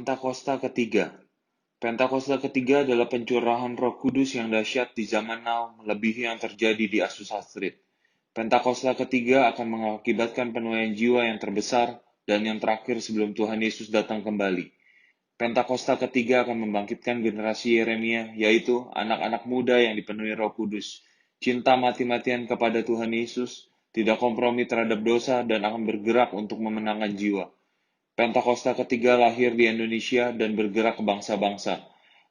Pentakosta ketiga. Pentakosta ketiga adalah pencurahan Roh Kudus yang dahsyat di zaman now melebihi yang terjadi di Azusa Street. Pentakosta ketiga akan mengakibatkan penuaian jiwa yang terbesar dan yang terakhir sebelum Tuhan Yesus datang kembali. Pentakosta ketiga akan membangkitkan generasi Yeremia, yaitu anak-anak muda yang dipenuhi Roh Kudus, cinta mati-matian kepada Tuhan Yesus, tidak kompromi terhadap dosa, dan akan bergerak untuk memenangkan jiwa. Pentakosta ketiga lahir di Indonesia dan bergerak ke bangsa-bangsa.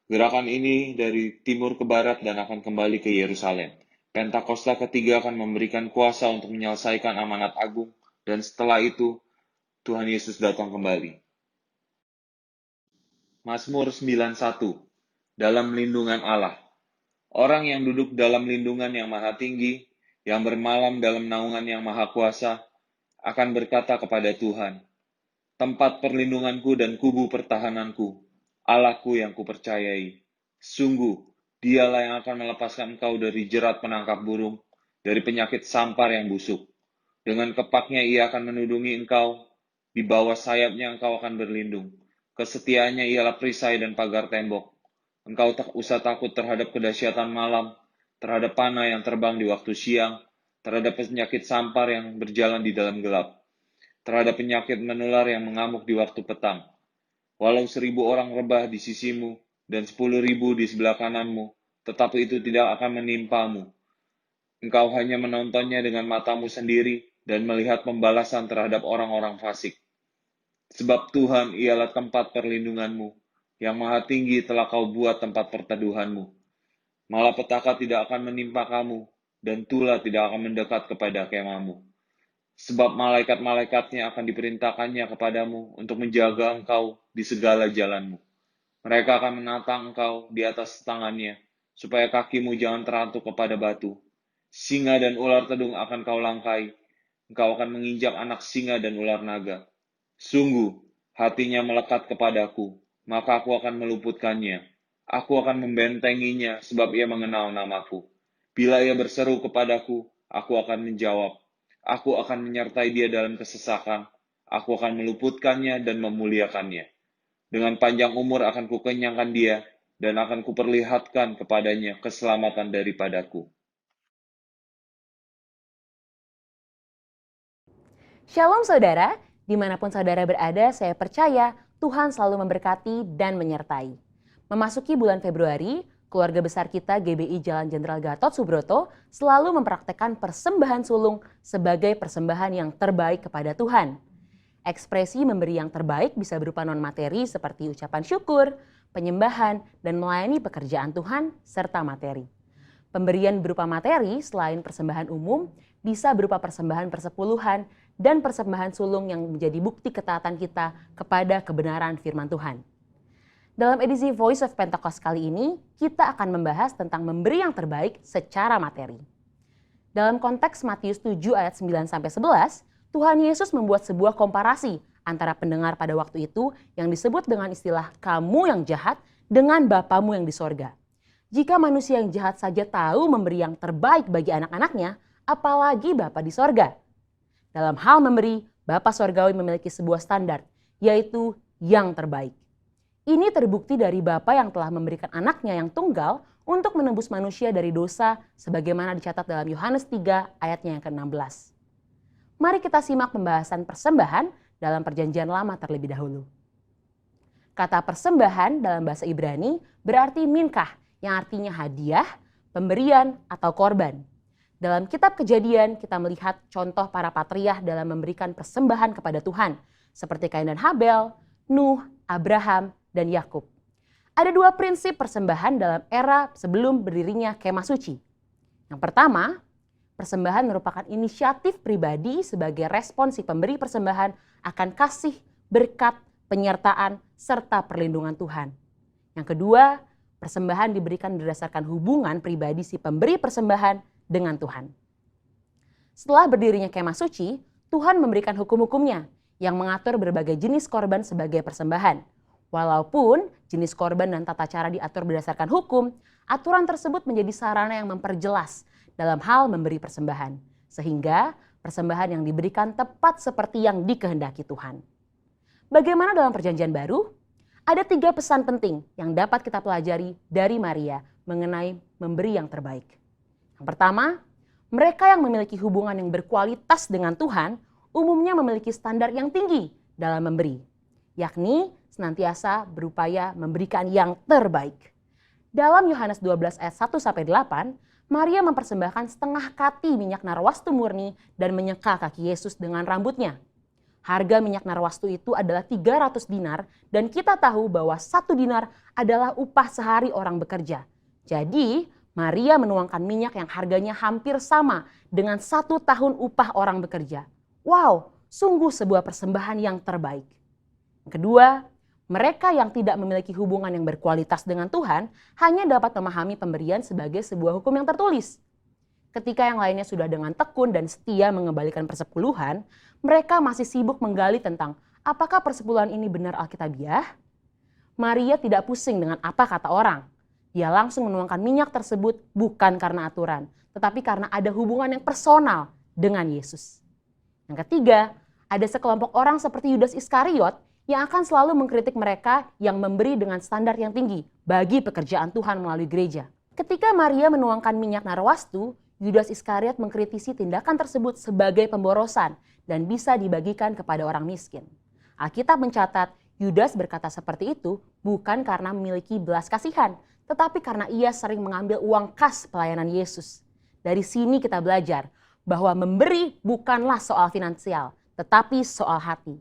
Gerakan ini dari timur ke barat dan akan kembali ke Yerusalem. Pentakosta ketiga akan memberikan kuasa untuk menyelesaikan amanat agung, dan setelah itu Tuhan Yesus datang kembali. Mazmur 91. Dalam lindungan Allah. Orang yang duduk dalam lindungan yang maha tinggi, yang bermalam dalam naungan yang maha kuasa, akan berkata kepada Tuhan, tempat perlindunganku dan kubu pertahananku, Allahku yang kupercayai. Sungguh, dialah yang akan melepaskan engkau dari jerat penangkap burung, dari penyakit sampar yang busuk. Dengan kepaknya ia akan menudungi engkau, di bawah sayapnya engkau akan berlindung. Kesetiaannya ialah perisai dan pagar tembok. Engkau tak usah takut terhadap kedahsyatan malam, terhadap panah yang terbang di waktu siang, terhadap penyakit sampar yang berjalan di dalam gelap, terhadap penyakit menular yang mengamuk di waktu petang. Walau 1.000 orang rebah di sisimu dan 10.000 di sebelah kananmu, tetapi itu tidak akan menimpamu. Engkau hanya menontonnya dengan matamu sendiri dan melihat pembalasan terhadap orang-orang fasik. Sebab Tuhan ialah tempat perlindunganmu, yang maha tinggi telah kau buat tempat perteduhanmu. Malapetaka tidak akan menimpa kamu, dan tula tidak akan mendekat kepada kemahmu. Sebab malaikat-malaikatnya akan diperintahkannya kepadamu untuk menjaga engkau di segala jalanmu. Mereka akan menatang engkau di atas tangannya, supaya kakimu jangan terantuk kepada batu. Singa dan ular tedung akan kau langkai, engkau akan menginjak anak singa dan ular naga. Sungguh, hatinya melekat kepadaku, maka aku akan meluputkannya. Aku akan membentenginya, sebab ia mengenal namaku. Bila ia berseru kepadaku, aku akan menjawab. Aku akan menyertai dia dalam kesesakan. Aku akan meluputkannya dan memuliakannya. Dengan panjang umur akan kukenyangkan dia, dan akan kuperlihatkan kepadanya keselamatan daripadaku. Shalom saudara, dimanapun saudara berada, saya percaya Tuhan selalu memberkati dan menyertai. Memasuki bulan Februari, keluarga besar kita GBI Jalan Jenderal Gatot Subroto selalu mempraktekkan persembahan sulung sebagai persembahan yang terbaik kepada Tuhan. Ekspresi memberi yang terbaik bisa berupa non-materi seperti ucapan syukur, penyembahan, dan melayani pekerjaan Tuhan, serta materi. Pemberian berupa materi selain persembahan umum bisa berupa persembahan persepuluhan dan persembahan sulung yang menjadi bukti ketaatan kita kepada kebenaran firman Tuhan. Dalam edisi Voice of Pentecost kali ini, kita akan membahas tentang memberi yang terbaik secara materi. Dalam konteks Matius 7 ayat 9-11, Tuhan Yesus membuat sebuah komparasi antara pendengar pada waktu itu yang disebut dengan istilah kamu yang jahat dengan Bapamu yang di sorga. Jika manusia yang jahat saja tahu memberi yang terbaik bagi anak-anaknya, apalagi Bapa di sorga. Dalam hal memberi, Bapa Sorgawi memiliki sebuah standar, yaitu yang terbaik. Ini terbukti dari Bapa yang telah memberikan anaknya yang tunggal untuk menebus manusia dari dosa sebagaimana dicatat dalam Yohanes 3 ayatnya yang ke-16. Mari kita simak pembahasan persembahan dalam Perjanjian Lama terlebih dahulu. Kata persembahan dalam bahasa Ibrani berarti minkah, yang artinya hadiah, pemberian, atau korban. Dalam kitab Kejadian, kita melihat contoh para patriarh dalam memberikan persembahan kepada Tuhan, seperti Kain dan Habel, Nuh, Abraham, dan Yakub. Ada dua prinsip persembahan dalam era sebelum berdirinya kemah suci. Yang pertama, persembahan merupakan inisiatif pribadi sebagai respon si pemberi persembahan akan kasih, berkat, penyertaan, serta perlindungan Tuhan. Yang kedua, persembahan diberikan berdasarkan hubungan pribadi si pemberi persembahan dengan Tuhan. Setelah berdirinya kemah suci, Tuhan memberikan hukum-hukumnya yang mengatur berbagai jenis korban sebagai persembahan. Walaupun jenis korban dan tata cara diatur berdasarkan hukum, aturan tersebut menjadi sarana yang memperjelas dalam hal memberi persembahan. Sehingga persembahan yang diberikan tepat seperti yang dikehendaki Tuhan. Bagaimana dalam Perjanjian Baru? Ada 3 pesan penting yang dapat kita pelajari dari Maria mengenai memberi yang terbaik. Yang pertama, mereka yang memiliki hubungan yang berkualitas dengan Tuhan umumnya memiliki standar yang tinggi dalam memberi, yakni senantiasa berupaya memberikan yang terbaik. Dalam Yohanes 12 ayat 1-8, Maria mempersembahkan setengah kati minyak narwastu murni dan menyeka kaki Yesus dengan rambutnya. Harga minyak narwastu itu adalah 300 dinar dan kita tahu bahwa 1 dinar adalah upah sehari orang bekerja. Jadi, Maria menuangkan minyak yang harganya hampir sama dengan 1 tahun upah orang bekerja. Wow, sungguh sebuah persembahan yang terbaik. Yang kedua, mereka yang tidak memiliki hubungan yang berkualitas dengan Tuhan hanya dapat memahami pemberian sebagai sebuah hukum yang tertulis. Ketika yang lainnya sudah dengan tekun dan setia mengembalikan persepuluhan, mereka masih sibuk menggali tentang apakah persepuluhan ini benar alkitabiah. Maria tidak pusing dengan apa kata orang. Dia langsung menuangkan minyak tersebut bukan karena aturan, tetapi karena ada hubungan yang personal dengan Yesus. Yang ketiga, ada sekelompok orang seperti Yudas Iskariot yang akan selalu mengkritik mereka yang memberi dengan standar yang tinggi bagi pekerjaan Tuhan melalui gereja. Ketika Maria menuangkan minyak narwastu, Yudas Iskariot mengkritisi tindakan tersebut sebagai pemborosan dan bisa dibagikan kepada orang miskin. Alkitab mencatat Yudas berkata seperti itu bukan karena memiliki belas kasihan, tetapi karena ia sering mengambil uang kas pelayanan Yesus. Dari sini kita belajar bahwa memberi bukanlah soal finansial, tetapi soal hati.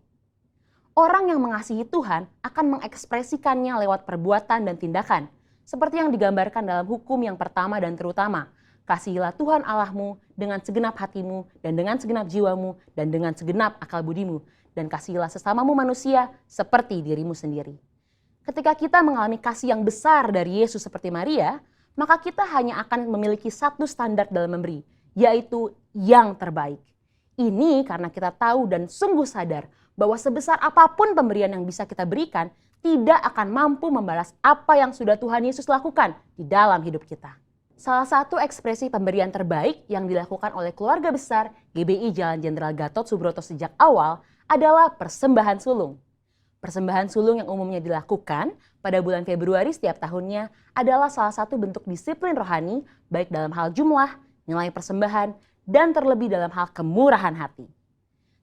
Orang yang mengasihi Tuhan akan mengekspresikannya lewat perbuatan dan tindakan, seperti yang digambarkan dalam hukum yang pertama dan terutama. Kasihilah Tuhan Allahmu dengan segenap hatimu dan dengan segenap jiwamu dan dengan segenap akal budimu, dan kasihilah sesamamu manusia seperti dirimu sendiri. Ketika kita mengalami kasih yang besar dari Yesus seperti Maria, maka kita hanya akan memiliki 1 standar dalam memberi, yaitu yang terbaik. Ini karena kita tahu dan sungguh sadar bahwa sebesar apapun pemberian yang bisa kita berikan, tidak akan mampu membalas apa yang sudah Tuhan Yesus lakukan di dalam hidup kita. Salah satu ekspresi pemberian terbaik yang dilakukan oleh keluarga besar GBI Jalan Jenderal Gatot Subroto sejak awal adalah persembahan sulung. Persembahan sulung yang umumnya dilakukan pada bulan Februari setiap tahunnya adalah salah satu bentuk disiplin rohani baik dalam hal jumlah, nilai persembahan, dan terlebih dalam hal kemurahan hati.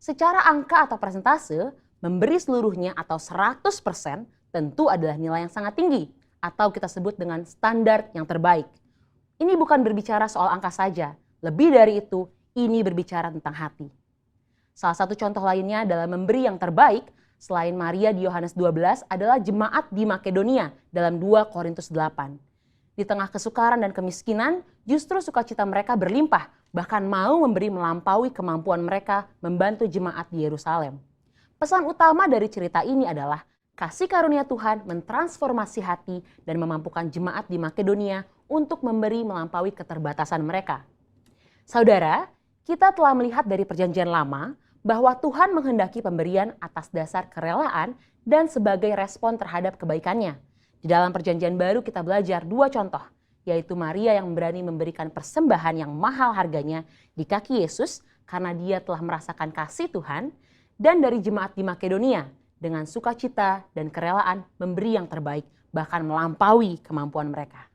Secara angka atau persentase, memberi seluruhnya atau 100% tentu adalah nilai yang sangat tinggi atau kita sebut dengan standar yang terbaik. Ini bukan berbicara soal angka saja, lebih dari itu ini berbicara tentang hati. Salah satu contoh lainnya dalam memberi yang terbaik selain Maria di Yohanes 12 adalah jemaat di Makedonia dalam 2 Korintus 8. Di tengah kesukaran dan kemiskinan, justru sukacita mereka berlimpah, bahkan mau memberi melampaui kemampuan mereka membantu jemaat di Yerusalem. Pesan utama dari cerita ini adalah kasih karunia Tuhan mentransformasi hati dan memampukan jemaat di Makedonia untuk memberi melampaui keterbatasan mereka. Saudara, kita telah melihat dari Perjanjian Lama bahwa Tuhan menghendaki pemberian atas dasar kerelaan dan sebagai respon terhadap kebaikannya. Di dalam Perjanjian Baru kita belajar 2 contoh, yaitu Maria yang berani memberikan persembahan yang mahal harganya di kaki Yesus karena dia telah merasakan kasih Tuhan, dan dari jemaat di Makedonia dengan sukacita dan kerelaan memberi yang terbaik, bahkan melampaui kemampuan mereka.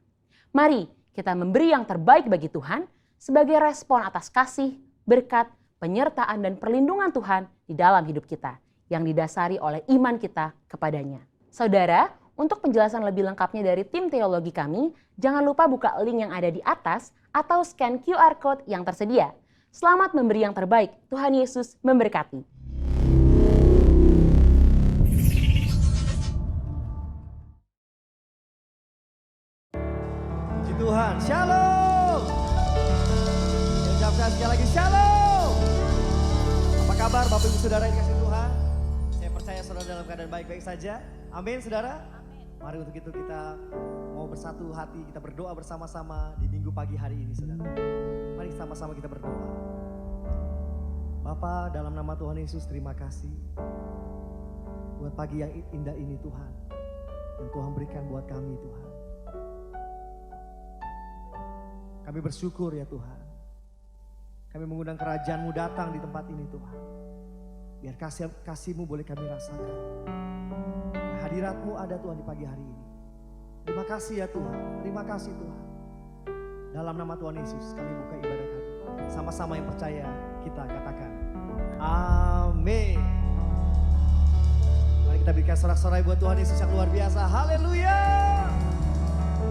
Mari kita memberi yang terbaik bagi Tuhan sebagai respon atas kasih, berkat, penyertaan dan perlindungan Tuhan di dalam hidup kita yang didasari oleh iman kita kepadanya. Saudara, untuk penjelasan lebih lengkapnya dari tim teologi kami, jangan lupa buka link yang ada di atas atau scan QR Code yang tersedia. Selamat memberi yang terbaik, Tuhan Yesus memberkati. Puji Tuhan, shalom. Ucapkan sekali lagi shalom. Apa kabar Bapak Ibu Saudara yang dikasihi Tuhan? Saya percaya saudara dalam keadaan baik-baik saja. Amin saudara. Mari untuk itu kita mau bersatu hati, kita berdoa bersama-sama di minggu pagi hari ini saudara. Mari sama-sama kita berdoa. Bapa, dalam nama Tuhan Yesus terima kasih buat pagi yang indah ini Tuhan, yang Tuhan berikan buat kami Tuhan. Kami bersyukur ya Tuhan. Kami mengundang kerajaan-Mu datang di tempat ini Tuhan. Biar kasih-Mu boleh kami rasakan. Hadirat-Mu ada Tuhan di pagi hari ini. Terima kasih ya Tuhan, terima kasih Tuhan. Dalam nama Tuhan Yesus kami buka ibadah kami. Sama-sama yang percaya kita katakan amin. Mari kita berikan sorak-sorai buat Tuhan Yesus yang luar biasa. Haleluya,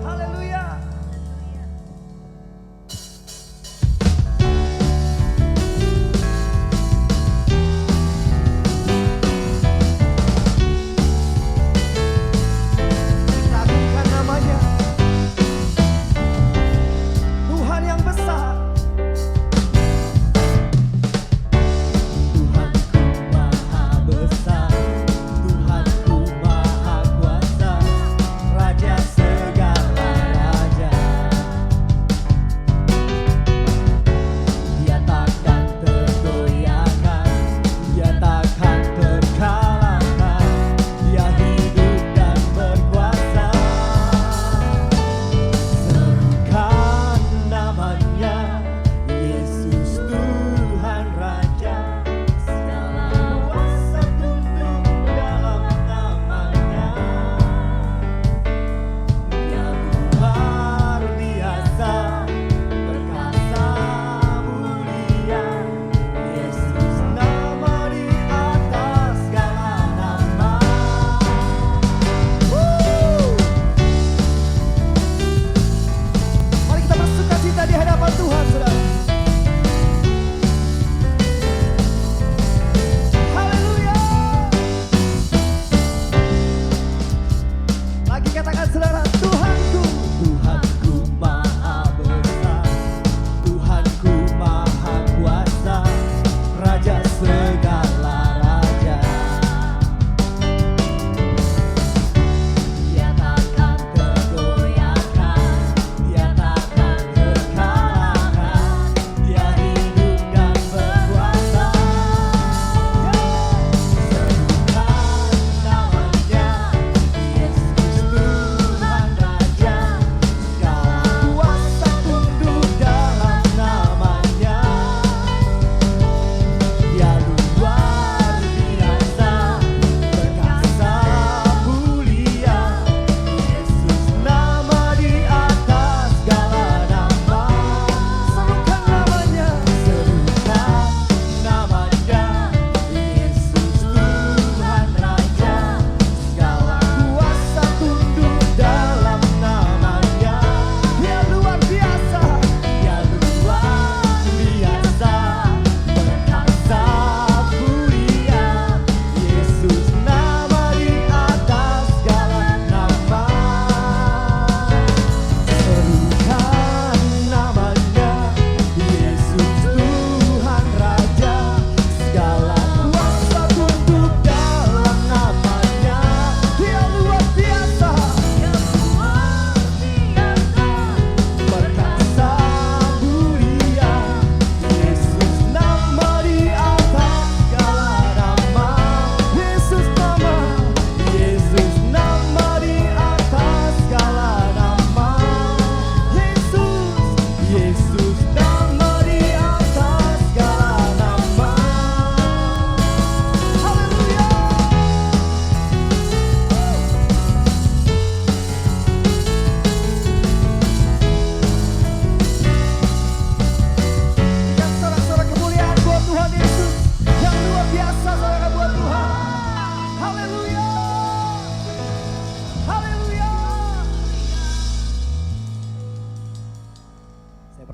haleluya.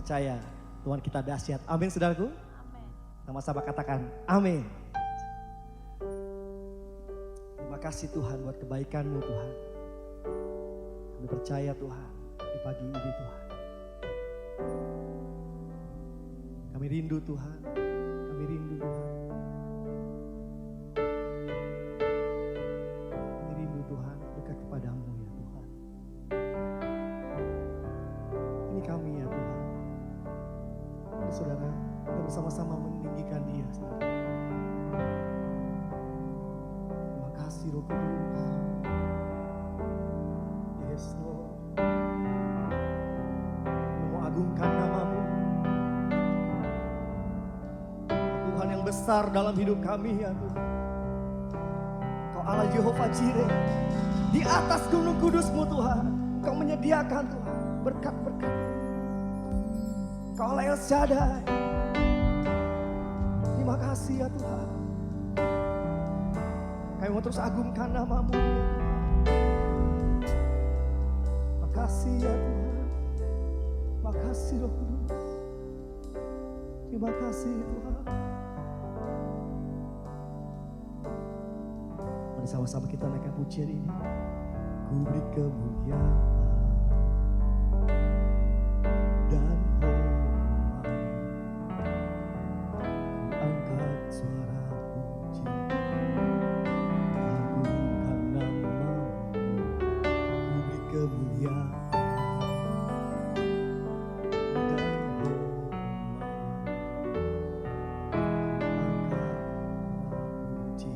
percaya Tuhan kita dahsyat. Amin saudaraku. Sama-sama katakan amin. Terima kasih Tuhan buat kebaikan-Mu Tuhan. Kami percaya Tuhan di pagi ini Tuhan. Kami rindu Tuhan. Kami rindu Tuhan. Kami rindu Tuhan dekat kepadamu ya Tuhan. Ini kami ya Tuhan. Ini saudara, kita bersama-sama meninggikan Dia. Saudara. Terima kasih Roh Kudus. Yes Lord. Kami mau agungkan nama-Mu. Tuhan yang besar dalam hidup kami ya Tuhan. Kau Allah Jehovah Jireh. Di atas gunung kudus-Mu Tuhan, Engkau menyediakan Tuhan berkat-berkat. Engkau Allah El Shaddai. Terima kasih ya Tuhan. Kami mau terus agungkan nama-Mu ya Tuhan. Makasih ya Tuhan. Makasih Roh Kudus. Terima kasih Tuhan. Mari sama-sama kita naikkan pujian ini. Ku beri kemuliaan dan hormat. Ku angkat suara puji. Agungkan nama-Mu. Ku beri kemuliaan dan hormat. Angkat puji.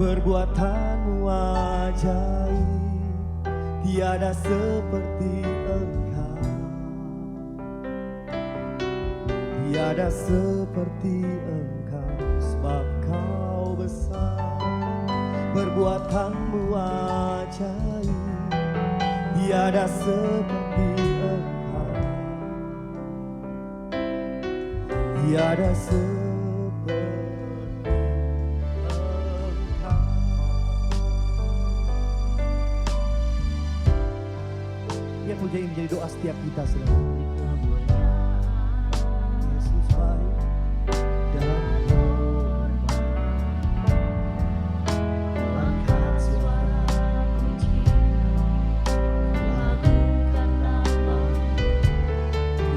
Perbuatanmu ajaib, tiada seperti Engkau, tiada seperti Engkau, sebab Kau besar. Perbuatanmu ajaib, tiada seperti Engkau, tiada seperti Engkau. Biar puja ini menjadi doa setiap kita selalu. Yesus baik dan hormat. Angkat suara pujian, agungkan nama-Mu.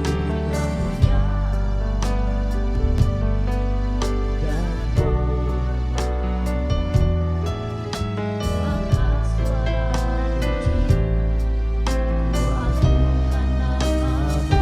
Beri kemuliaan dan hormat. Angkat suara pujian, agungkan nama-Mu.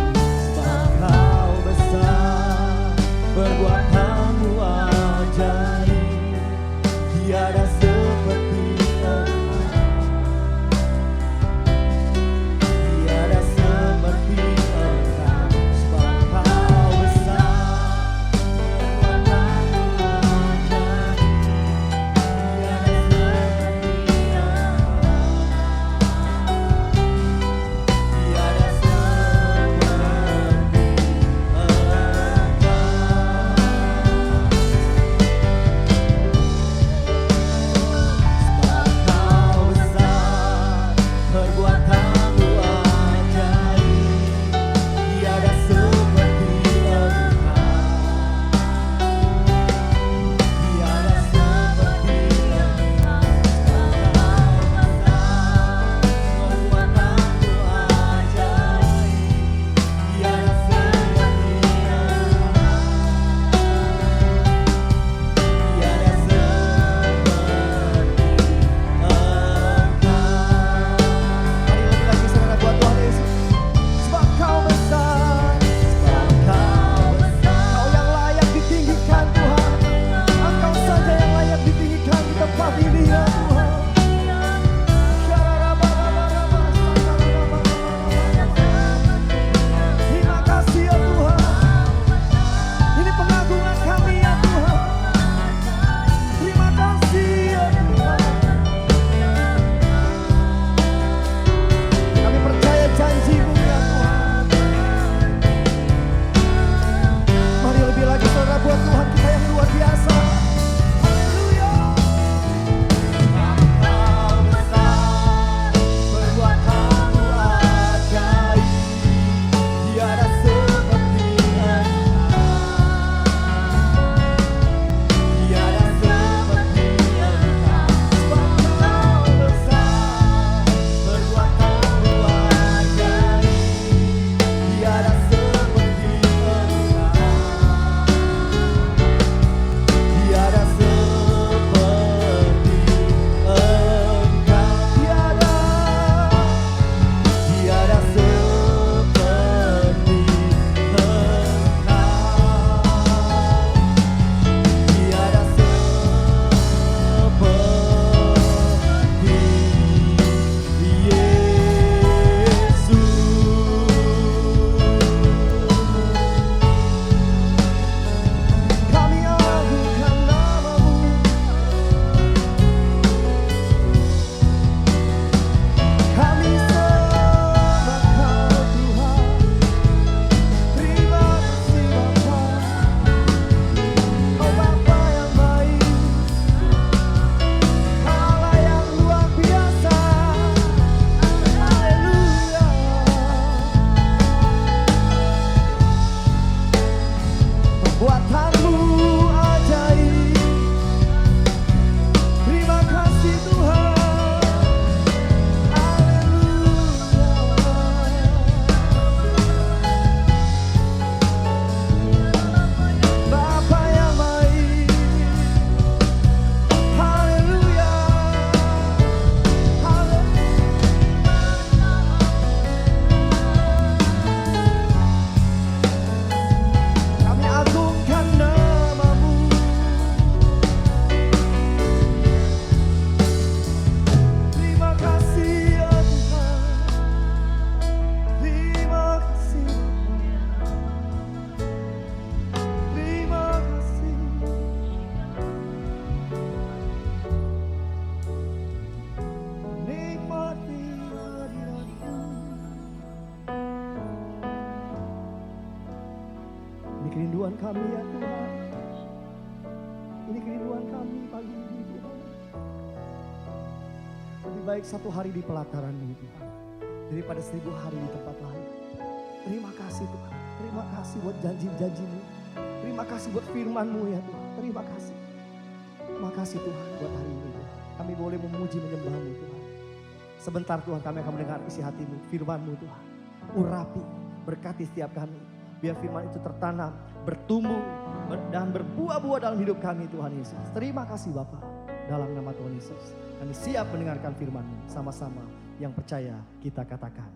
kerinduan kami ya Tuhan. Ini kerinduan kami pagi ini Tuhan. Lebih baik 1 hari di pelataran-Mu Tuhan, daripada 1000 hari di tempat lain. Terima kasih Tuhan. Terima kasih buat janji-janji-Mu. Terima kasih buat firman-Mu ya Tuhan. Terima kasih. Terima kasih Tuhan buat hari ini Tuhan. Kami boleh memuji menyembah-Mu Tuhan. Sebentar Tuhan kami akan mendengar isi hati-Mu, firman-Mu Tuhan. Urapi, berkati setiap kami. Biar firman itu tertanam, bertumbuh, dan berbuah-buah dalam hidup kami Tuhan Yesus. Terima kasih Bapa. Dalam nama Tuhan Yesus, kami siap mendengarkan firman-Mu. Sama-sama yang percaya kita katakan.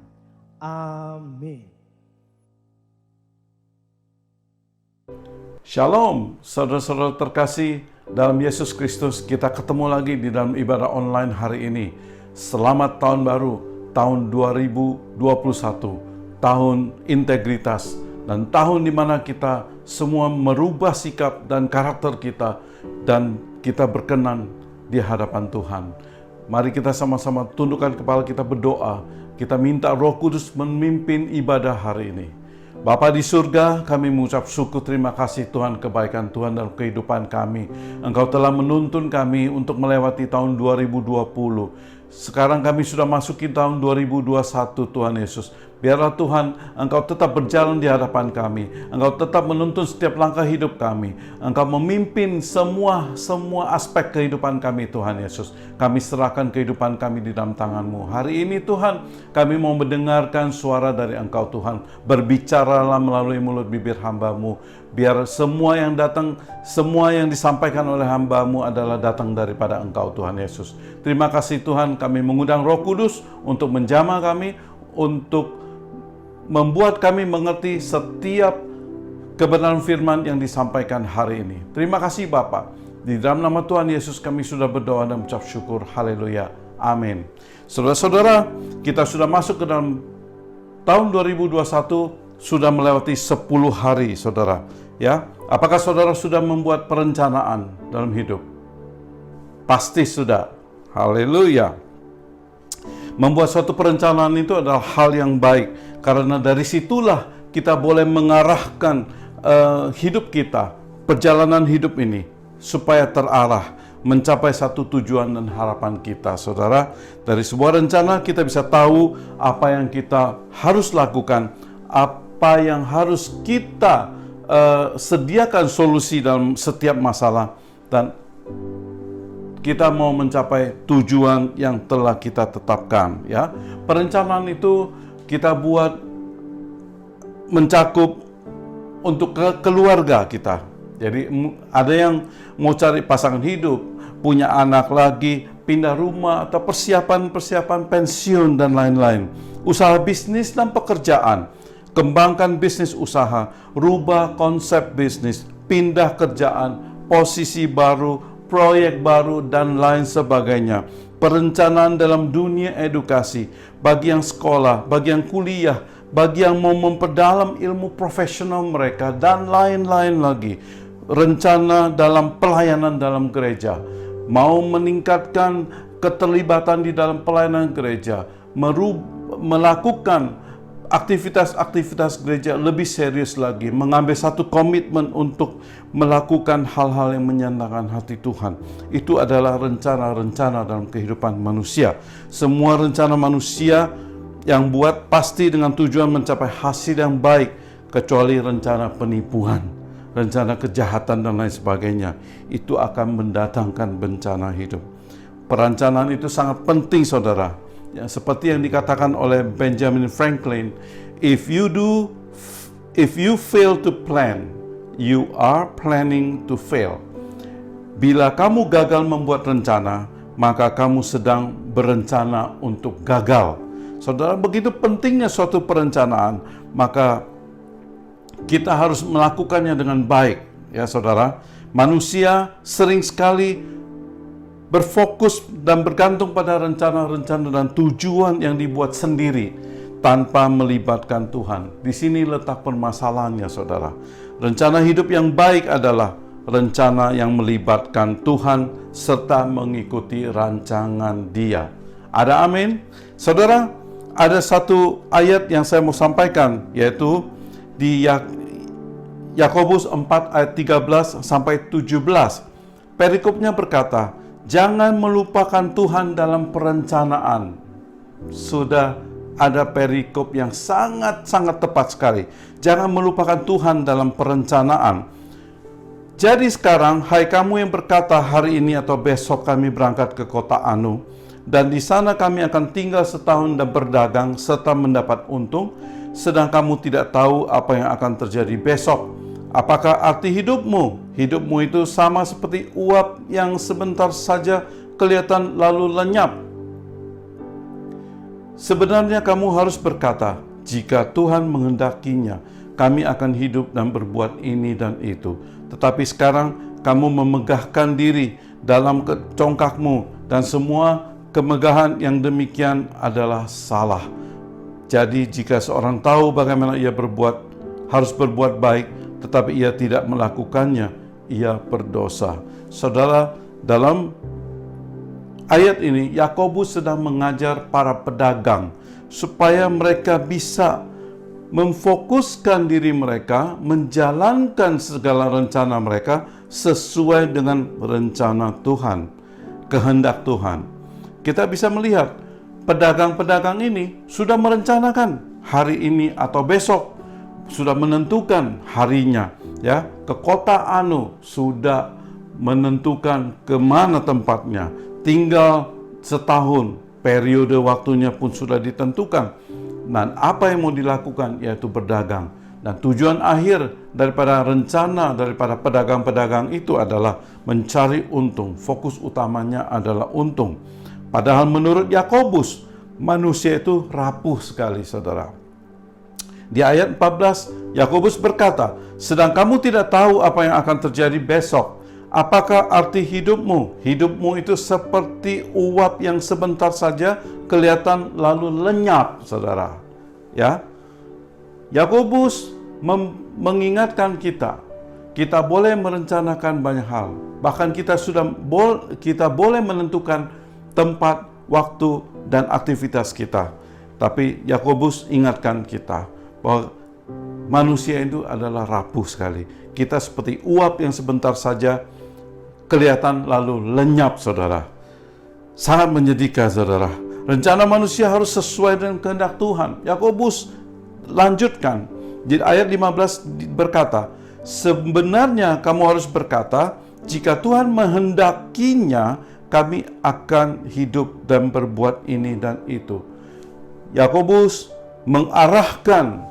Amin. Shalom, saudara-saudara terkasih dalam Yesus Kristus. Kita ketemu lagi di dalam ibadah online hari ini. Selamat tahun baru, tahun 2021, tahun integritas, dan tahun di mana kita semua merubah sikap dan karakter kita, dan kita berkenan di hadapan Tuhan. Mari kita sama-sama tundukkan kepala kita, berdoa. Kita minta Roh Kudus memimpin ibadah hari ini. Bapa di surga, kami mengucap syukur, terima kasih Tuhan, kebaikan Tuhan dalam kehidupan kami. Engkau telah menuntun kami untuk melewati tahun 2020. Sekarang kami sudah masuki tahun 2021 Tuhan Yesus. Biarlah Tuhan, Engkau tetap berjalan di hadapan kami. Engkau tetap menuntun setiap langkah hidup kami. Engkau memimpin semua aspek kehidupan kami Tuhan Yesus. Kami serahkan kehidupan kami di dalam tangan-Mu. Hari ini Tuhan, kami mau mendengarkan suara dari Engkau Tuhan. Berbicaralah melalui mulut bibir hamba-Mu. Biar semua yang datang, semua yang disampaikan oleh hamba-Mu adalah datang daripada Engkau Tuhan Yesus. Terima kasih Tuhan, kami mengundang Roh Kudus untuk menjamah kami, untuk membuat kami mengerti setiap kebenaran firman yang disampaikan hari ini. Terima kasih Bapa. Di dalam nama Tuhan Yesus kami sudah berdoa dan mengucap syukur. Haleluya. Amin. Saudara-saudara, kita sudah masuk ke dalam tahun 2021, sudah melewati 10 hari, saudara. Ya, apakah saudara sudah membuat perencanaan dalam hidup? Pasti sudah. Haleluya. Membuat suatu perencanaan itu adalah hal yang baik, karena dari situlah kita boleh mengarahkan hidup kita, perjalanan hidup ini, supaya terarah, mencapai satu tujuan dan harapan kita, saudara. Dari sebuah rencana kita bisa tahu apa yang kita harus lakukan, apa yang harus kita sediakan solusi dalam setiap masalah, dan kita mau mencapai tujuan yang telah kita tetapkan. Ya, perencanaan itu kita buat mencakup untuk keluarga kita. Jadi ada yang mau cari pasangan hidup, punya anak lagi, pindah rumah, atau persiapan pensiun dan lain-lain. Usaha bisnis dan pekerjaan, kembangkan bisnis usaha, rubah konsep bisnis, pindah kerjaan, posisi baru, proyek baru, dan lain sebagainya. Perencanaan dalam dunia edukasi, bagi yang sekolah, bagi yang kuliah, bagi yang mau memperdalam ilmu profesional mereka, dan lain-lain lagi. Rencana dalam pelayanan dalam gereja, mau meningkatkan keterlibatan di dalam pelayanan gereja, melakukan aktivitas-aktivitas gereja lebih serius lagi, mengambil satu komitmen untuk melakukan hal-hal yang menyenangkan hati Tuhan. Itu adalah rencana-rencana dalam kehidupan manusia. Semua rencana manusia yang buat pasti dengan tujuan mencapai hasil yang baik, kecuali rencana penipuan, rencana kejahatan dan lain sebagainya. Itu akan mendatangkan bencana hidup. Perencanaan itu sangat penting, saudara. Ya, seperti yang dikatakan oleh Benjamin Franklin, if you fail to plan, you are planning to fail. Bila kamu gagal membuat rencana, maka kamu sedang berencana untuk gagal. Saudara, begitu pentingnya suatu perencanaan, maka kita harus melakukannya dengan baik. Ya saudara, manusia sering sekali berfokus dan bergantung pada rencana-rencana dan tujuan yang dibuat sendiri tanpa melibatkan Tuhan. Di sini letak permasalahannya, saudara. Rencana hidup yang baik adalah rencana yang melibatkan Tuhan serta mengikuti rancangan Dia. Ada amin? Saudara, ada satu ayat yang saya mau sampaikan, yaitu di Yakobus 4 ayat 13 sampai 17. Perikopnya berkata, jangan melupakan Tuhan dalam perencanaan. Sudah ada perikop yang sangat-sangat tepat sekali. Jangan melupakan Tuhan dalam perencanaan. Jadi sekarang, hai kamu yang berkata hari ini atau besok kami berangkat ke kota Anu, dan di sana kami akan tinggal setahun dan berdagang serta mendapat untung, sedang kamu tidak tahu apa yang akan terjadi besok. Apakah arti hidupmu? Hidupmu itu sama seperti uap yang sebentar saja kelihatan lalu lenyap. Sebenarnya kamu harus berkata, jika Tuhan menghendakinya, kami akan hidup dan berbuat ini dan itu. Tetapi sekarang kamu memegahkan diri dalam congkakmu, dan semua kemegahan yang demikian adalah salah. Jadi jika seorang tahu bagaimana ia harus berbuat baik, tetapi ia tidak melakukannya, ia berdosa. Saudara, dalam ayat ini Yakobus sedang mengajar para pedagang supaya mereka bisa memfokuskan diri mereka, menjalankan segala rencana mereka sesuai dengan rencana Tuhan, kehendak Tuhan. Kita bisa melihat pedagang-pedagang ini sudah merencanakan hari ini atau besok, sudah menentukan harinya, ya, ke kota Anu, sudah menentukan kemana tempatnya, tinggal setahun, periode waktunya pun sudah ditentukan. Dan apa yang mau dilakukan yaitu berdagang. Dan tujuan akhir daripada rencana daripada pedagang-pedagang itu adalah mencari untung. Fokus utamanya adalah untung. Padahal menurut Yakobus, manusia itu rapuh sekali, saudara. Di ayat 14, Yakobus berkata, sedang kamu tidak tahu apa yang akan terjadi besok. Apakah arti hidupmu? Hidupmu itu seperti uap yang sebentar saja kelihatan lalu lenyap, saudara. Ya, Yakobus mengingatkan kita boleh merencanakan banyak hal. Bahkan kita boleh menentukan tempat, waktu, dan aktivitas kita. Tapi Yakobus ingatkan kita bahwa manusia itu adalah rapuh sekali. Kita seperti uap yang sebentar saja kelihatan lalu lenyap, saudara. Sangat menyedihkan, saudara. Rencana manusia harus sesuai dengan kehendak Tuhan. Yakobus lanjutkan. Di ayat 15 berkata, sebenarnya kamu harus berkata, jika Tuhan menghendakinya, kami akan hidup dan berbuat ini dan itu. Yakobus mengarahkan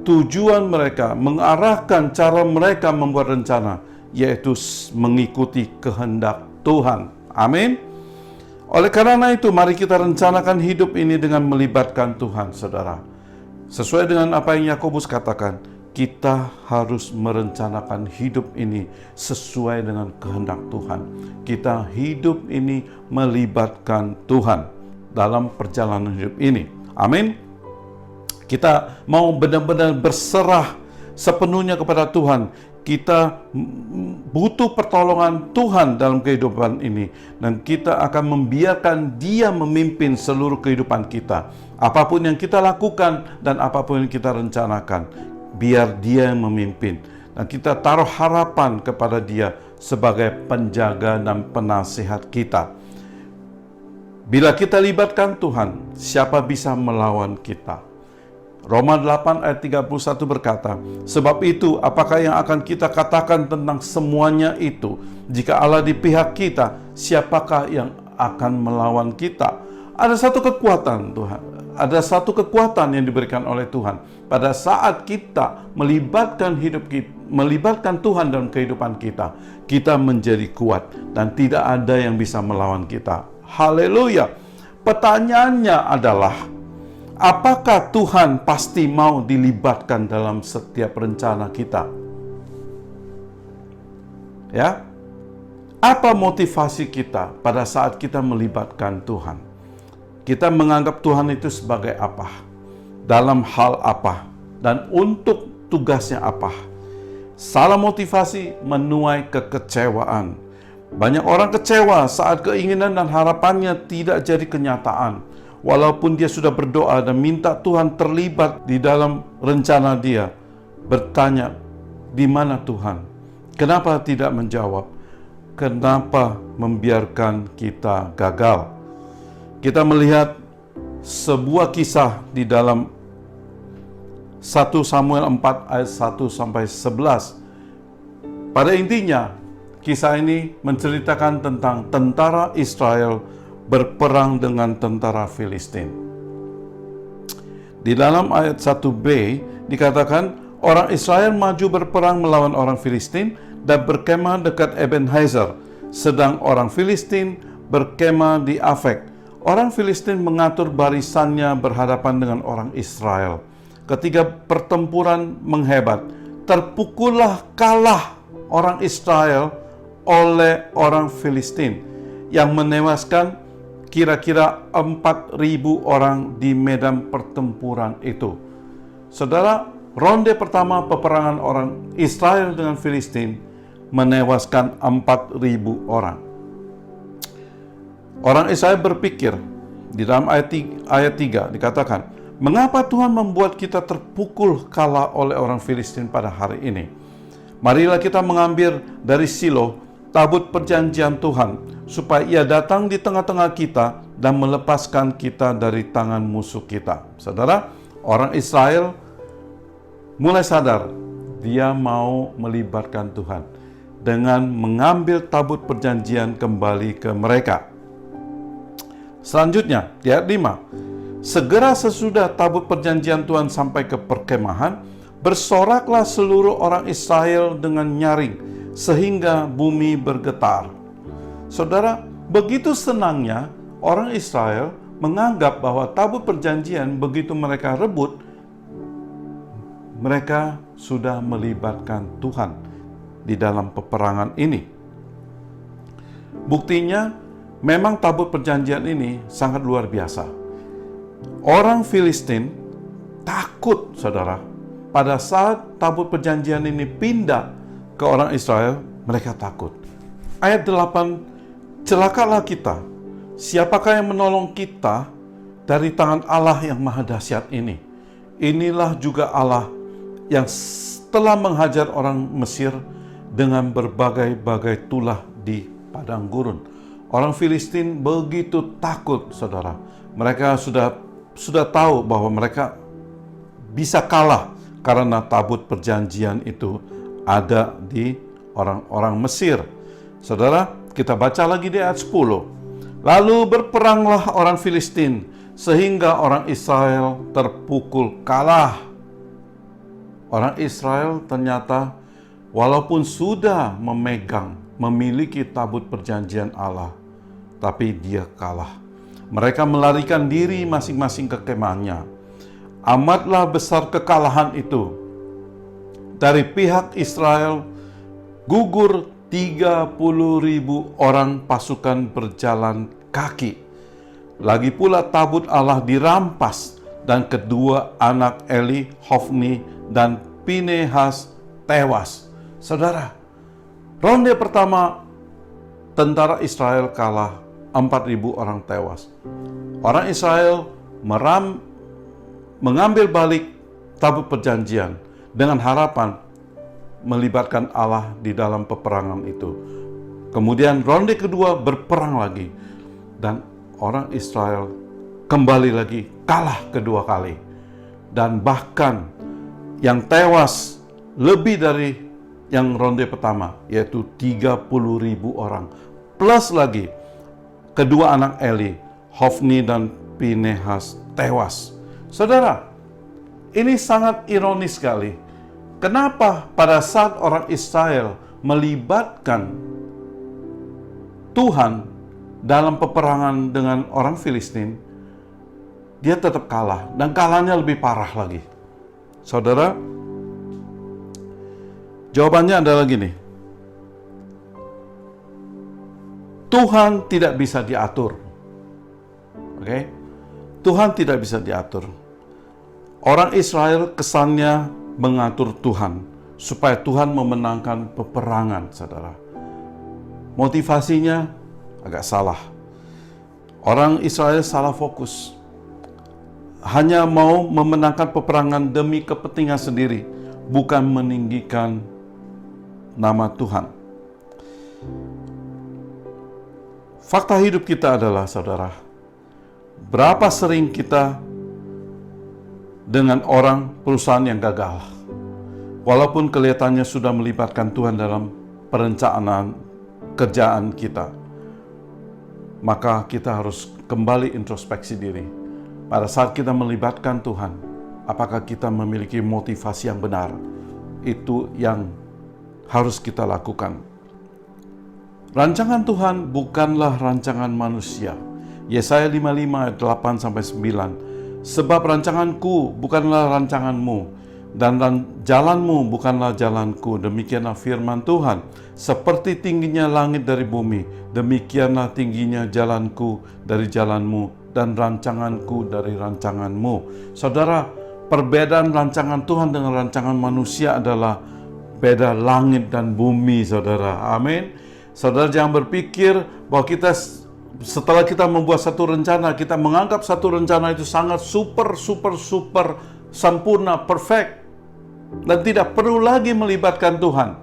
tujuan mereka, mengarahkan cara mereka membuat rencana, yaitu mengikuti kehendak Tuhan. Amin. Oleh karena itu, mari kita rencanakan hidup ini dengan melibatkan Tuhan, saudara. Sesuai dengan apa yang Yakobus katakan, kita harus merencanakan hidup ini sesuai dengan kehendak Tuhan. Kita hidup ini melibatkan Tuhan dalam perjalanan hidup ini. Amin. Kita mau benar-benar berserah sepenuhnya kepada Tuhan. Kita butuh pertolongan Tuhan dalam kehidupan ini, dan kita akan membiarkan Dia memimpin seluruh kehidupan kita. Apapun yang kita lakukan dan apapun yang kita rencanakan, biar Dia yang memimpin, dan kita taruh harapan kepada Dia sebagai penjaga dan penasihat kita. Bila kita libatkan Tuhan, siapa bisa melawan kita? Roma 8 ayat 31 berkata, sebab itu apakah yang akan kita katakan tentang semuanya itu? Jika Allah di pihak kita, siapakah yang akan melawan kita? Ada satu kekuatan Tuhan, ada satu kekuatan yang diberikan oleh Tuhan. Pada saat kita melibatkan melibatkan Tuhan dalam kehidupan kita, kita menjadi kuat dan tidak ada yang bisa melawan kita. Haleluya. Pertanyaannya adalah, apakah Tuhan pasti mau dilibatkan dalam setiap rencana kita? Ya. Apa motivasi kita pada saat kita melibatkan Tuhan? Kita menganggap Tuhan itu sebagai apa? Dalam hal apa? Dan untuk tugasnya apa? Salah motivasi menuai kekecewaan. Banyak orang kecewa saat keinginan dan harapannya tidak jadi kenyataan. Walaupun dia sudah berdoa dan minta Tuhan terlibat di dalam rencana dia, bertanya, di mana Tuhan? Kenapa tidak menjawab? Kenapa membiarkan kita gagal? Kita melihat sebuah kisah di dalam 1 Samuel 4 ayat 1 sampai 11. Pada intinya, kisah ini menceritakan tentang tentara Israel berperang dengan tentara Filistin. Di dalam ayat 1b dikatakan, orang Israel maju berperang melawan orang Filistin dan berkemah dekat Ebenezer, sedang orang Filistin berkemah di Afek. Orang Filistin mengatur barisannya berhadapan dengan orang Israel. Ketika pertempuran menghebat, terpukullah kalah orang Israel oleh orang Filistin yang menewaskan kira-kira 4.000 orang di medan pertempuran itu. Saudara, ronde pertama peperangan orang Israel dengan Filistin menewaskan 4.000 orang. Orang Israel berpikir, di dalam ayat 3 dikatakan, mengapa Tuhan membuat kita terpukul kalah oleh orang Filistin pada hari ini? Marilah kita mengambil dari Silo tabut perjanjian Tuhan, supaya ia datang di tengah-tengah kita dan melepaskan kita dari tangan musuh kita. Saudara, orang Israel mulai sadar dia mau melibatkan Tuhan dengan mengambil tabut perjanjian kembali ke mereka. Selanjutnya, di ayat 5, segera sesudah tabut perjanjian Tuhan sampai ke perkemahan, bersoraklah seluruh orang Israel dengan nyaring, sehingga bumi bergetar. Saudara, begitu senangnya orang Israel menganggap bahwa tabut perjanjian begitu mereka rebut, mereka sudah melibatkan Tuhan di dalam peperangan ini. Buktinya, memang tabut perjanjian ini sangat luar biasa. Orang Filistin takut, saudara. Pada saat tabut perjanjian ini pindah ke orang Israel, mereka takut. Ayat 8, celakalah kita. Siapakah yang menolong kita dari tangan Allah yang maha dahsyat ini? Inilah juga Allah yang telah menghajar orang Mesir dengan berbagai-bagai tulah di padang gurun. Orang Filistin begitu takut, saudara. Mereka sudah tahu bahwa mereka bisa kalah karena tabut perjanjian itu ada di orang-orang Mesir. Saudara, kita baca lagi di ayat 10. Lalu berperanglah orang Filistin sehingga orang Israel terpukul kalah. Orang Israel ternyata walaupun sudah memiliki tabut perjanjian Allah, tapi dia kalah. Mereka melarikan diri masing-masing ke kemahnya. Amatlah besar kekalahan itu. Dari pihak Israel, gugur 30.000 orang pasukan berjalan kaki. Lagi pula tabut Allah dirampas, dan kedua anak Eli, Hofni, dan Pinehas tewas. Saudara, ronde pertama tentara Israel kalah, 4.000 orang tewas. Orang Israel mengambil balik tabut perjanjian dengan harapan melibatkan Allah di dalam peperangan itu. Kemudian ronde kedua berperang lagi, dan orang Israel kembali lagi kalah kedua kali. Dan bahkan yang tewas lebih dari yang ronde pertama, yaitu 30.000 orang. Plus lagi kedua anak Eli, Hofni dan Pinehas tewas. Saudara, ini sangat ironis sekali. Kenapa pada saat orang Israel melibatkan Tuhan dalam peperangan dengan orang Filistin, dia tetap kalah, dan kalahnya lebih parah lagi. Saudara, jawabannya adalah gini. Tuhan tidak bisa diatur. Oke? Tuhan tidak bisa diatur. Orang Israel kesannya mengatur Tuhan supaya Tuhan memenangkan peperangan, saudara. Motivasinya agak salah. Orang Israel salah fokus. Hanya mau memenangkan peperangan demi kepentingan sendiri, bukan meninggikan nama Tuhan. Fakta hidup kita adalah, saudara, berapa sering kita dengan orang perusahaan yang gagal, walaupun kelihatannya sudah melibatkan Tuhan dalam perencanaan kerjaan kita, maka kita harus kembali introspeksi diri. Pada saat kita melibatkan Tuhan, apakah kita memiliki motivasi yang benar? Itu yang harus kita lakukan. Rancangan Tuhan bukanlah rancangan manusia. Yesaya 55 ayat 8-9. Sebab rancanganku bukanlah rancanganmu, dan jalanmu bukanlah jalanku. Demikianlah firman Tuhan. Seperti tingginya langit dari bumi, demikianlah tingginya jalanku dari jalanmu, dan rancanganku dari rancanganmu. Saudara, perbedaan rancangan Tuhan dengan rancangan manusia adalah beda langit dan bumi, saudara. Amin. Saudara jangan berpikir bahwa setelah kita membuat satu rencana, kita menganggap satu rencana itu sangat super sempurna, perfect, dan tidak perlu lagi melibatkan Tuhan.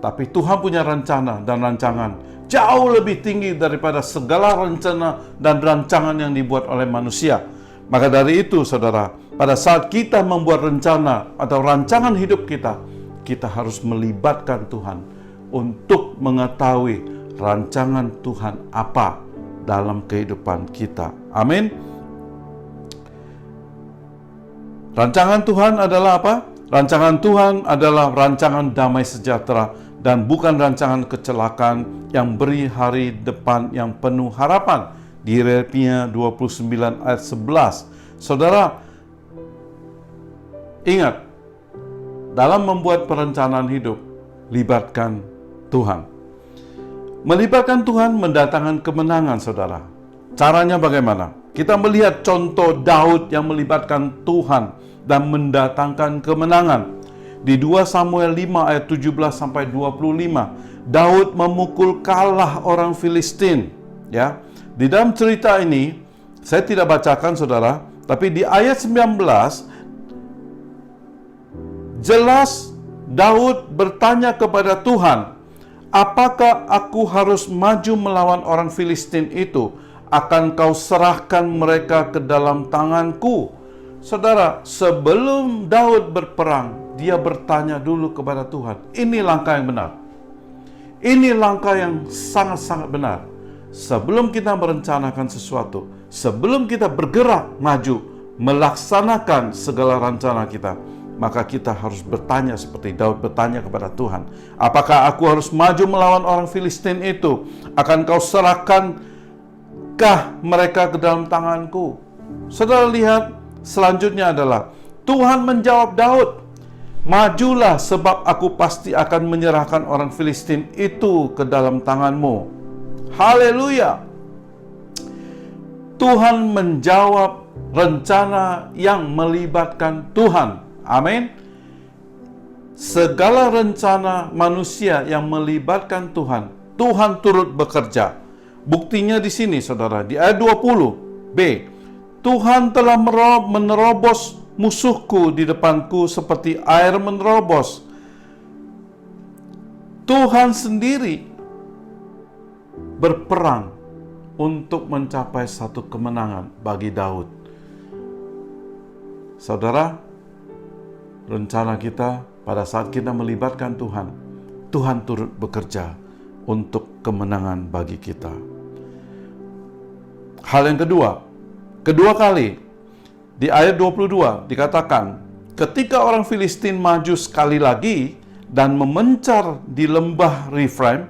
Tapi Tuhan punya rencana dan rancangan jauh lebih tinggi daripada segala rencana dan rancangan yang dibuat oleh manusia. Maka dari itu, saudara, pada saat kita membuat rencana atau rancangan hidup kita, kita harus melibatkan Tuhan untuk mengetahui rancangan Tuhan apa dalam kehidupan kita. Amin. Rancangan Tuhan adalah apa? Rancangan Tuhan adalah rancangan damai sejahtera dan bukan rancangan kecelakaan yang beri hari depan yang penuh harapan. Di Yeremia 29 ayat 11. Saudara, ingat, dalam membuat perencanaan hidup, libatkan Tuhan. Melibatkan Tuhan mendatangkan kemenangan, saudara. Caranya bagaimana? Kita melihat contoh Daud yang melibatkan Tuhan dan mendatangkan kemenangan. Di 2 Samuel 5 ayat 17-25, Daud memukul kalah orang Filistin. Ya, di dalam cerita ini, saya tidak bacakan, saudara, tapi di ayat 19, jelas Daud bertanya kepada Tuhan, apakah aku harus maju melawan orang Filistin itu? Akan kau serahkan mereka ke dalam tanganku? Saudara, sebelum Daud berperang, dia bertanya dulu kepada Tuhan. Ini langkah yang benar. Ini langkah yang sangat-sangat benar. Sebelum kita merencanakan sesuatu, sebelum kita bergerak maju, melaksanakan segala rencana kita, maka kita harus bertanya seperti Daud bertanya kepada Tuhan. Apakah aku harus maju melawan orang Filistin itu? Akan kau serahkankah mereka ke dalam tanganku? Saudara lihat, selanjutnya adalah Tuhan menjawab Daud, majulah sebab aku pasti akan menyerahkan orang Filistin itu ke dalam tanganmu. Haleluya. Tuhan menjawab rencana yang melibatkan Tuhan. Amin. Segala rencana manusia yang melibatkan Tuhan, Tuhan turut bekerja. Buktinya di sini, saudara, di ayat 20b. Tuhan telah menerobos musuhku di depanku seperti air menerobos. Tuhan sendiri berperang untuk mencapai satu kemenangan bagi Daud. Saudara, rencana kita pada saat kita melibatkan Tuhan, Tuhan turut bekerja untuk kemenangan bagi kita. Hal yang kedua kali, di ayat 22 dikatakan, ketika orang Filistin maju sekali lagi dan memencar di lembah Refraim,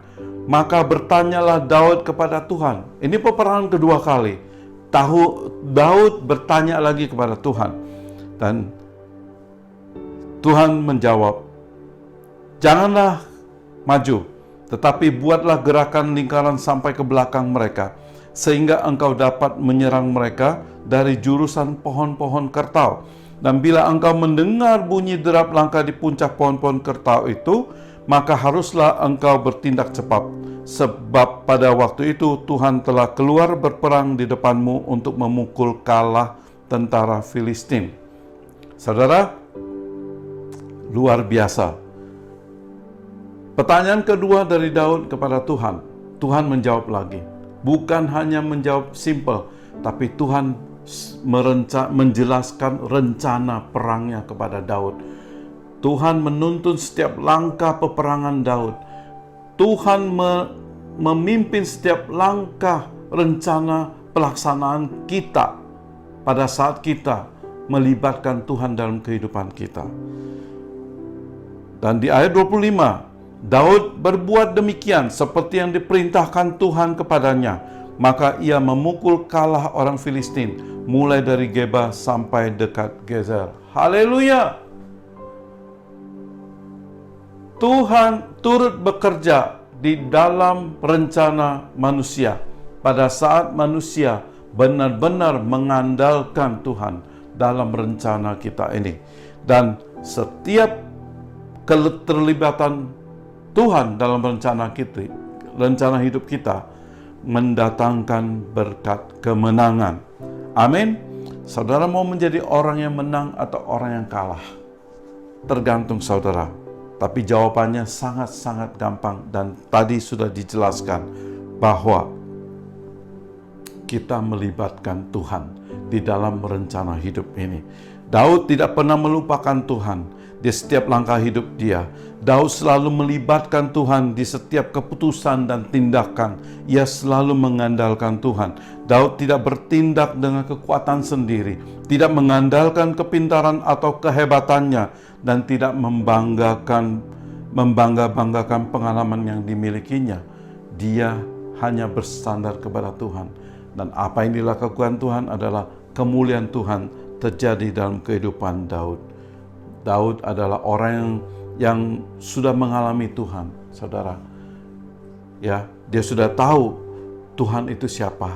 maka bertanyalah Daud kepada Tuhan. Ini peperangan kedua kali. Daud bertanya lagi kepada Tuhan. Dan Tuhan menjawab, janganlah maju, tetapi buatlah gerakan lingkaran sampai ke belakang mereka, sehingga engkau dapat menyerang mereka dari jurusan pohon-pohon kertau. Dan bila engkau mendengar bunyi derap langkah di puncak pohon-pohon kertau itu, maka haruslah engkau bertindak cepat, sebab pada waktu itu Tuhan telah keluar berperang di depanmu untuk memukul kalah tentara Filistin. Saudara, luar biasa. Pertanyaan kedua dari Daud kepada Tuhan. Tuhan menjawab lagi. Bukan hanya menjawab simple, tapi Tuhan menjelaskan rencana perangnya kepada Daud. Tuhan menuntun setiap langkah peperangan Daud. Tuhan memimpin setiap langkah rencana pelaksanaan kita pada saat kita melibatkan Tuhan dalam kehidupan kita. Dan di ayat 25, Daud berbuat demikian seperti yang diperintahkan Tuhan kepadanya. Maka ia memukul kalah orang Filistin mulai dari Geba sampai dekat Gezer. Haleluya! Tuhan turut bekerja di dalam rencana manusia pada saat manusia benar-benar mengandalkan Tuhan dalam rencana kita ini. Dan setiap keterlibatan Tuhan dalam rencana hidup kita mendatangkan berkat kemenangan. Amin. Saudara mau menjadi orang yang menang atau orang yang kalah? Tergantung saudara. Tapi jawabannya sangat-sangat gampang dan tadi sudah dijelaskan bahwa kita melibatkan Tuhan di dalam rencana hidup ini. Daud tidak pernah melupakan Tuhan di setiap langkah hidup dia. Daud selalu melibatkan Tuhan di setiap keputusan dan tindakan. Ia selalu mengandalkan Tuhan. Daud tidak bertindak dengan kekuatan sendiri, tidak mengandalkan kepintaran atau kehebatannya, dan tidak membangga-banggakan pengalaman yang dimilikinya. Dia hanya bersandar kepada Tuhan. Dan apa yang dilakukan Tuhan adalah kemuliaan Tuhan terjadi dalam kehidupan Daud. Daud adalah orang yang sudah mengalami Tuhan, saudara. Ya, dia sudah tahu Tuhan itu siapa.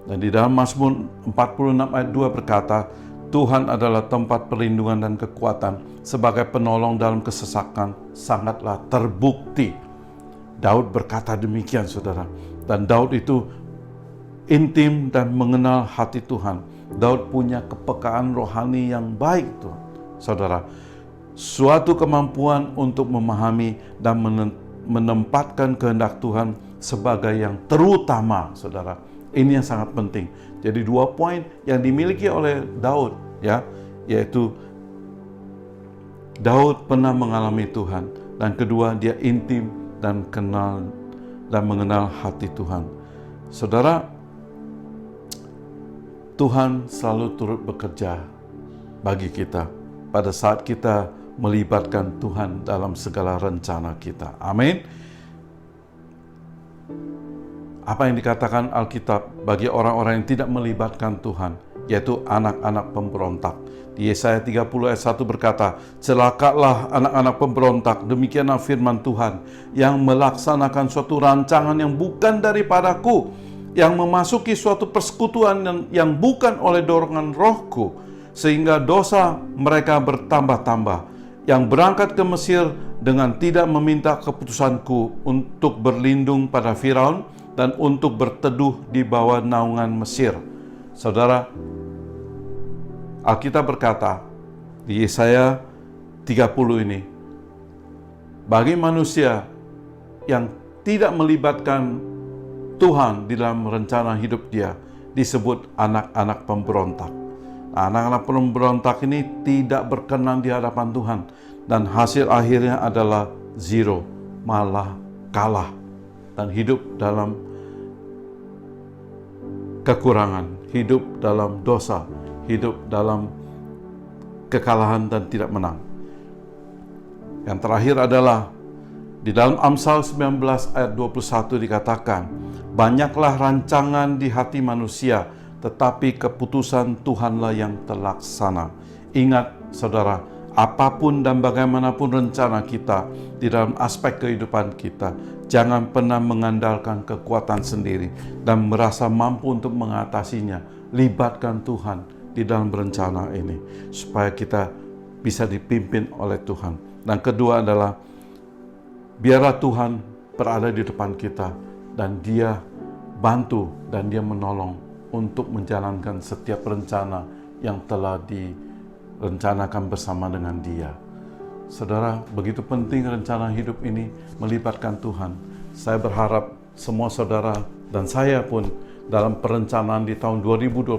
Dan di dalam Mazmur 46 ayat 2 berkata, Tuhan adalah tempat perlindungan dan kekuatan, sebagai penolong dalam kesesakan sangatlah terbukti. Daud berkata demikian, saudara. Dan Daud itu intim dan mengenal hati Tuhan. Daud punya kepekaan rohani yang baik, tuh, saudara. Suatu kemampuan untuk memahami dan menempatkan kehendak Tuhan sebagai yang terutama, saudara. Ini yang sangat penting. Jadi 2 poin yang dimiliki oleh Daud, ya, yaitu Daud pernah mengalami Tuhan, dan kedua, dia intim dan kenal dan mengenal hati Tuhan. Saudara, Tuhan selalu turut bekerja bagi kita pada saat kita melibatkan Tuhan dalam segala rencana kita. Amin. Apa yang dikatakan Alkitab bagi orang-orang yang tidak melibatkan Tuhan, yaitu anak-anak pemberontak. Di Yesaya 30 ayat 1 berkata, celakalah anak-anak pemberontak, demikianlah firman Tuhan, yang melaksanakan suatu rancangan yang bukan daripadaku, yang memasuki suatu persekutuan yang bukan oleh dorongan rohku, sehingga dosa mereka bertambah-tambah, yang berangkat ke Mesir dengan tidak meminta keputusanku untuk berlindung pada Firaun dan untuk berteduh di bawah naungan Mesir. Saudara, Alkitab berkata di Yesaya 30 ini, bagi manusia yang tidak melibatkan Tuhan di dalam rencana hidup dia, disebut anak-anak pemberontak. Anak-anak pemberontak ini tidak berkenan di hadapan Tuhan, dan hasil akhirnya adalah zero, malah kalah, dan hidup dalam kekurangan, hidup dalam dosa, hidup dalam kekalahan dan tidak menang. Yang terakhir adalah di dalam Amsal 19 ayat 21 dikatakan, banyaklah rancangan di hati manusia, tetapi keputusan Tuhanlah yang terlaksana. Ingat, saudara, apapun dan bagaimanapun rencana kita di dalam aspek kehidupan kita, jangan pernah mengandalkan kekuatan sendiri dan merasa mampu untuk mengatasinya. Libatkan Tuhan di dalam rencana ini, supaya kita bisa dipimpin oleh Tuhan. Dan kedua adalah, biarlah Tuhan berada di depan kita, dan Dia bantu dan Dia menolong untuk menjalankan setiap rencana yang telah direncanakan bersama dengan Dia. Saudara, begitu penting rencana hidup ini melibatkan Tuhan. Saya berharap semua saudara dan saya pun dalam perencanaan di tahun 2021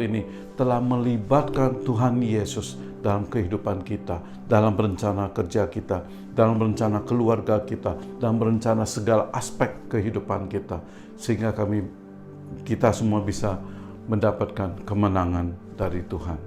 ini telah melibatkan Tuhan Yesus dalam kehidupan kita, dalam rencana kerja kita, dalam rencana keluarga kita, dalam rencana segala aspek kehidupan kita, sehingga kita semua bisa mendapatkan kemenangan dari Tuhan.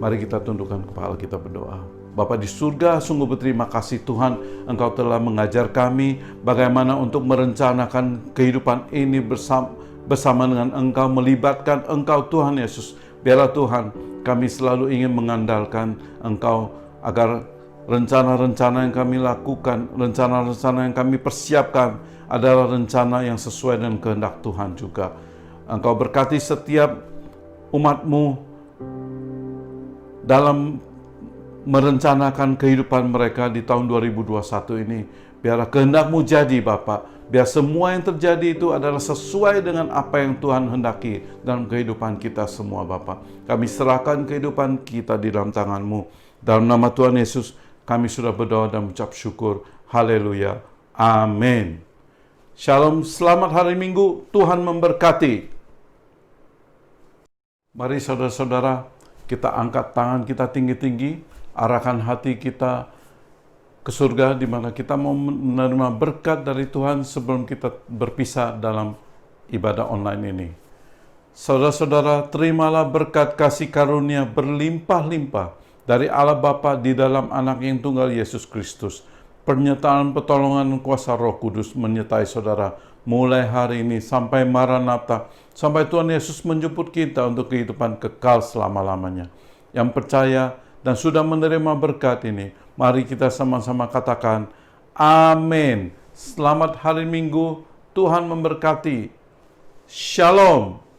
Mari kita tundukkan kepala kita berdoa. Bapa di surga, sungguh berterima kasih Tuhan, Engkau telah mengajar kami bagaimana untuk merencanakan kehidupan ini bersama dengan Engkau, melibatkan Engkau Tuhan Yesus. Biarlah Tuhan, kami selalu ingin mengandalkan Engkau agar rencana-rencana yang kami lakukan, rencana-rencana yang kami persiapkan adalah rencana yang sesuai dengan kehendak Tuhan juga. Engkau berkati setiap umat-Mu dalam merencanakan kehidupan mereka di tahun 2021 ini. Biarlah kehendak-Mu jadi Bapa. Biar semua yang terjadi itu adalah sesuai dengan apa yang Tuhan hendaki dalam kehidupan kita semua Bapa. Kami serahkan kehidupan kita di dalam tangan-Mu. Dalam nama Tuhan Yesus kami sudah berdoa dan mengucap syukur. Haleluya. Amin. Shalom, selamat hari Minggu. Tuhan memberkati. Mari saudara-saudara, kita angkat tangan kita tinggi-tinggi, arahkan hati kita ke surga di mana kita mau menerima berkat dari Tuhan sebelum kita berpisah dalam ibadah online ini. Saudara-saudara, terimalah berkat kasih karunia berlimpah-limpah dari Allah Bapa di dalam Anak yang tunggal Yesus Kristus. Penyertaan pertolongan kuasa Roh Kudus menyertai saudara mulai hari ini sampai Maranatha, sampai Tuhan Yesus menjemput kita untuk kehidupan kekal selama-lamanya. Yang percaya dan sudah menerima berkat ini, mari kita sama-sama katakan, amin. Selamat hari Minggu, Tuhan memberkati. Shalom.